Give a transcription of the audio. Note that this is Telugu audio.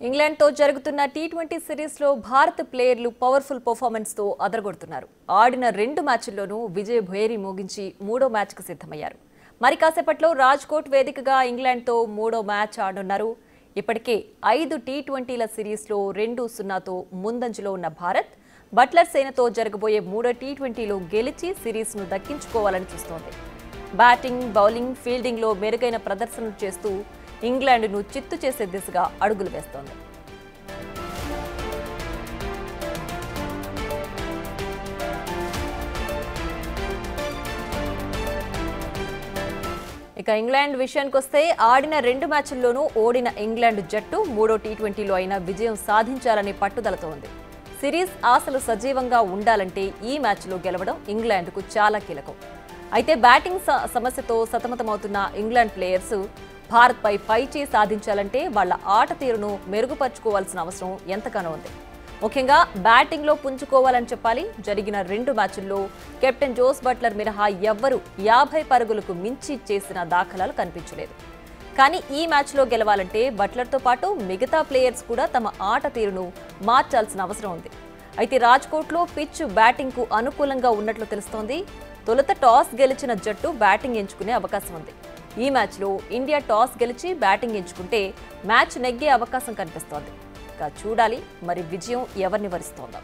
ఇంగ్లాండ్ తో జరుగుతున్న టీ20 సిరీస్ లో భారత ప్లేయర్లు పవర్ఫుల్ పర్ఫార్మెన్స్ తో అదరగొడుతున్నారు. ఆడిన 2 మ్యాచ్ల్లోనూ విజయ భేరి మోగించి మూడో మ్యాచ్ కు సిద్ధమయ్యారు. మరి కాసేపట్లో రాజ్కోట్ వేదికగా ఇంగ్లాండ్ తో మూడో మ్యాచ్ ఆడనున్నారు. ఇప్పటికే 5 టీ20ల సిరీస్ లో 2-0తో ముందంజలో ఉన్న భారత్ బట్లర్ సేనతో జరగబోయే మూడో టీ20లో గెలిచి సిరీస్ ను దక్కించుకోవాలని చూస్తోంది. బ్యాటింగ్, బౌలింగ్, ఫీల్డింగ్ లో మెరుగైన ప్రదర్శనలు చేస్తూ ఇంగ్లాండ్ను చిత్తు చేసే దిశగా అడుగులు వేస్తోంది. ఇక ఇంగ్లాండ్ విషయానికి వస్తే ఆడిన 2 మ్యాచ్ల్లోనూ ఓడిన ఇంగ్లాండ్ జట్టు మూడో టీ20లో అయినా విజయం సాధించాలనే పట్టుదలతో ఉంది. సిరీస్ ఆశలు సజీవంగా ఉండాలంటే ఈ మ్యాచ్లో గెలవడం ఇంగ్లాండ్కు చాలా కీలకం. అయితే బ్యాటింగ్ సమస్యతో సతమతమవుతున్న ఇంగ్లాండ్ ప్లేయర్స్ భారత్పై పైచేయి సాధించాలంటే వాళ్ల ఆట తీరును మెరుగుపరుచుకోవాల్సిన అవసరం ఎంతగానో ఉంది. ముఖ్యంగా బ్యాటింగ్లో పుంజుకోవాలని చెప్పాలి. జరిగిన 2 మ్యాచ్ల్లో కెప్టెన్ జోస్ బట్లర్ మినహా ఎవ్వరూ 50 పరుగులకు మించి చేసిన దాఖలాలు కనిపించలేదు. కానీ ఈ మ్యాచ్లో గెలవాలంటే బట్లర్తో పాటు మిగతా ప్లేయర్స్ కూడా తమ ఆట తీరును మార్చాల్సిన అవసరం ఉంది. అయితే రాజ్కోట్లో పిచ్ బ్యాటింగ్కు అనుకూలంగా ఉన్నట్లు తెలుస్తోంది. తొలుత టాస్ గెలిచిన జట్టు బ్యాటింగ్ ఎంచుకునే అవకాశం ఉంది. ఈ మ్యాచ్లో ఇండియా టాస్ గెలిచి బ్యాటింగ్ ఎంచుకుంటే మ్యాచ్ నెగ్గే అవకాశం కనిపిస్తోంది. ఇక చూడాలి మరి విజయం ఎవరిని వరిస్తోందో.